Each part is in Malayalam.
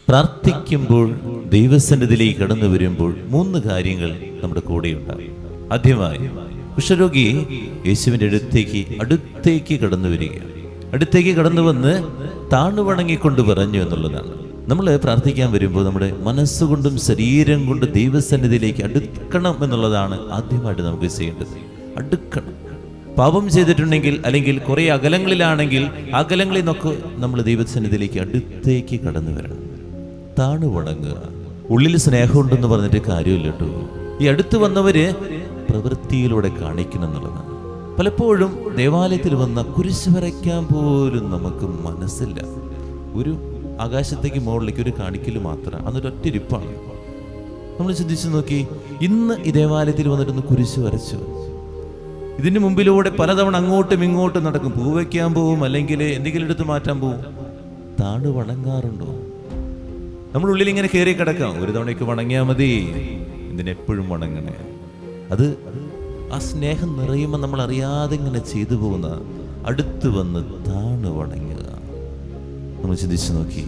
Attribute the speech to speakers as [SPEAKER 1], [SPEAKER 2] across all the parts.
[SPEAKER 1] പ്രാർത്ഥിക്കുമ്പോൾ ദൈവസന്നിധിയിലേക്ക് കടന്നു വരുമ്പോൾ 3 കാര്യങ്ങൾ നമ്മുടെ കൂടെയുണ്ടാകും. ആദ്യമായി കുഷ്ഠരോഗി യേശുവിൻ്റെ അടുത്തേക്ക് കടന്നു വരികയാണ്. അടുത്തേക്ക് കടന്നു വന്ന് താണു വണങ്ങിക്കൊണ്ട് പറഞ്ഞു എന്നുള്ളതാണ്. നമ്മൾ പ്രാർത്ഥിക്കാൻ വരുമ്പോൾ നമ്മുടെ മനസ്സുകൊണ്ടും ശരീരം കൊണ്ടും ദൈവസന്നിധിയിലേക്ക് അടുക്കണം എന്നുള്ളതാണ് ആദ്യമായിട്ട് നമുക്ക് ചെയ്യേണ്ടത്. അടുക്കണം. പാപം ചെയ്തിട്ടുണ്ടെങ്കിൽ അല്ലെങ്കിൽ കുറേ അകലങ്ങളിലാണെങ്കിൽ അകലങ്ങളിൽ നിന്നൊക്കെ നമ്മൾ ദൈവസന്നിധിയിലേക്ക് അടുത്തേക്ക് കടന്നു വരണം. താണു വണങ്ങുക. ഉള്ളിൽ സ്നേഹമുണ്ടെന്ന് പറഞ്ഞിട്ട് കാര്യമില്ല കേട്ടോ. ഈ അടുത്ത് വന്നവര് പ്രവൃത്തിയിലൂടെ കാണിക്കണം എന്നുള്ളതാണ്. പലപ്പോഴും ദേവാലയത്തിൽ വന്ന കുരിശ് വരയ്ക്കാൻ പോലും നമുക്ക് മനസ്സില്ല. ഒരു ആകാശത്തേക്ക് മുകളിലേക്ക് ഒരു കാണിക്കൽ മാത്രം, അതൊരൊറ്റ ഇരിപ്പാണ്. നമ്മൾ ചിന്തിച്ചു നോക്കി, ഇന്ന് ഈ ദേവാലയത്തിൽ വന്നിട്ടൊന്ന് കുരിശ് വരച്ചു. ഇതിന് മുമ്പിലൂടെ പലതവണ അങ്ങോട്ടും ഇങ്ങോട്ടും നടക്കും. പൂ വയ്ക്കാൻ പോവും, അല്ലെങ്കിൽ എന്തെങ്കിലും എടുത്ത് മാറ്റാൻ പോവും. താണു വണങ്ങാറുണ്ടോ? നമ്മളുള്ളിൽ ഇങ്ങനെ കയറി കിടക്കാം. ഒരു തവണയ്ക്ക് വണങ്ങിയാൽ മതി, ഇതിനെപ്പോഴും വണങ്ങണേ. അത് ആ സ്നേഹം നിറയുമ്പോൾ നമ്മൾ അറിയാതെ ഇങ്ങനെ ചെയ്തു പോകുന്ന അടുത്ത് വന്ന് താണു വണങ്ങുക. നമ്മൾ ചിന്തിച്ചു നോക്കി,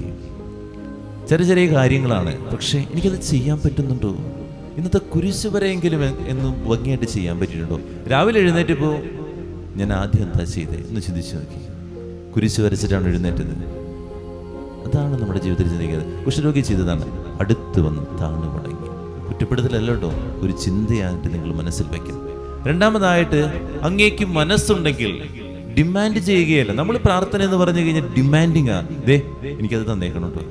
[SPEAKER 1] ചെറിയ കാര്യങ്ങളാണ്, പക്ഷെ എനിക്കത് ചെയ്യാൻ പറ്റുന്നുണ്ടോ? ഇന്നത്തെ കുരിശ് വരെയെങ്കിലും എന്നും ഭംഗിയായിട്ട് ചെയ്യാൻ പറ്റിയിട്ടുണ്ടോ? രാവിലെ എഴുന്നേറ്റപ്പോൾ ഞാൻ ആദ്യം എന്താ ചെയ്തേ എന്ന് ചിന്തിച്ചു നോക്കി. കുരിശ് വരച്ചിട്ടാണ് എഴുന്നേറ്റത്. അതാണ് നമ്മുടെ ജീവിതത്തിൽ ചിന്തിക്കുന്നത്. കുഷ്ഠരോഗി ചെയ്തതാണ്, അടുത്ത് വന്ന് താണു വണങ്ങി. കുറ്റപ്പെടുത്തലല്ല കേട്ടോ, ഒരു ചിന്തയായിട്ട് നിങ്ങൾ മനസ്സിൽ വയ്ക്കണം. രണ്ടാമതായിട്ട്, അങ്ങേക്ക് മനസ്സുണ്ടെങ്കിൽ ഡിമാൻഡ് ചെയ്യുകയല്ല. നമ്മൾ പ്രാർത്ഥന എന്ന് പറഞ്ഞു കഴിഞ്ഞാൽ ഡിമാൻഡിങ് ആ. എനിക്കത് തന്നേക്കണം കേട്ടോ,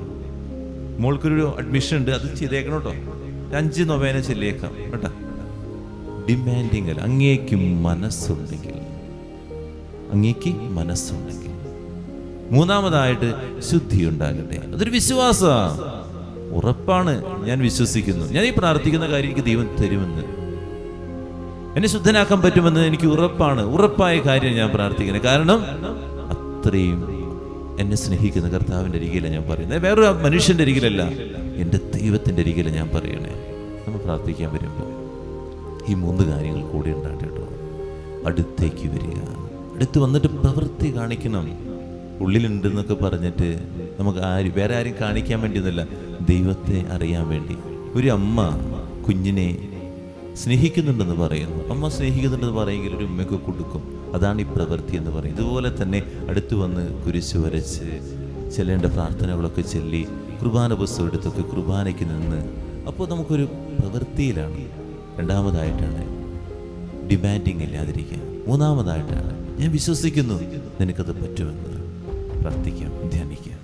[SPEAKER 1] മോൾക്കൊരു അഡ്മിഷൻ ഉണ്ട്, അത് ചെയ്തേക്കണം കേട്ടോ, 5 നൊവേന ചെല്ലിയേക്കാം കേട്ടോ. ഡിമാൻഡിങ് അല്ല. അങ്ങേക്ക് മനസ്സുണ്ടെങ്കിൽ. മൂന്നാമതായിട്ട്, ശുദ്ധി ഉണ്ടാകട്ടെ. അതൊരു വിശ്വാസമാണ്, ഉറപ്പാണ്. ഞാൻ വിശ്വസിക്കുന്നു, ഞാൻ ഈ പ്രാർത്ഥിക്കുന്ന കാര്യം എനിക്ക് ദൈവം തരുമെന്ന്, എന്നെ ശുദ്ധനാക്കാൻ പറ്റുമെന്ന് എനിക്ക് ഉറപ്പാണ്. ഉറപ്പായ കാര്യം ഞാൻ പ്രാർത്ഥിക്കുന്നത്. കാരണം അത്രയും എന്നെ സ്നേഹിക്കുന്ന കർത്താവിൻ്റെ അരികിലാണ് ഞാൻ പറയുന്നത്, വേറൊരു മനുഷ്യൻ്റെ അരികിലല്ല, എൻ്റെ ദൈവത്തിൻ്റെ അരികിലാണ് ഞാൻ പറയണേ. നമ്മൾ പ്രാർത്ഥിക്കാൻ വരുമ്പോൾ ഈ 3 കാര്യങ്ങൾ കൂടി ഉണ്ടാകട്ടെ കേട്ടോ. അടുത്തേക്ക് വരിക, അടുത്ത് വന്നിട്ട് പ്രവൃത്തി കാണിക്കണം. ഉള്ളിലുണ്ടെന്നൊക്കെ പറഞ്ഞിട്ട് നമുക്ക് വേറെ ആരും കാണിക്കാൻ വേണ്ടിയൊന്നുമില്ല, ദൈവത്തെ അറിയാൻ വേണ്ടി. ഒരു അമ്മ കുഞ്ഞിനെ സ്നേഹിക്കുന്നുണ്ടെന്ന് പറയുന്നു. അമ്മ സ്നേഹിക്കുന്നുണ്ടെന്ന് പറയുമെങ്കിൽ ഒരു ഉമ്മയ്ക്ക് കൊടുക്കും. അതാണ് ഈ പ്രവൃത്തി എന്ന് പറയുന്നത്. ഇതുപോലെ തന്നെ അടുത്ത് വന്ന് കുരിശ് വരച്ച് ചെല്ലേണ്ട പ്രാർത്ഥനകളൊക്കെ ചൊല്ലി കുർബാന പുസ്തകം എടുത്തൊക്കെ കുർബാനയ്ക്ക് നിന്ന്, അപ്പോൾ നമുക്കൊരു പ്രവൃത്തിയിലാണ്. രണ്ടാമതായിട്ടാണ് ഡിമാൻഡിങ് ഇല്ലാതിരിക്കുക. മൂന്നാമതായിട്ടാണ് ഞാൻ വിശ്വസിക്കുന്നു നിനക്കത് പറ്റുമെന്ന്. പ്രാർത്ഥിക്കാം, ധ്യാനിക്കാം.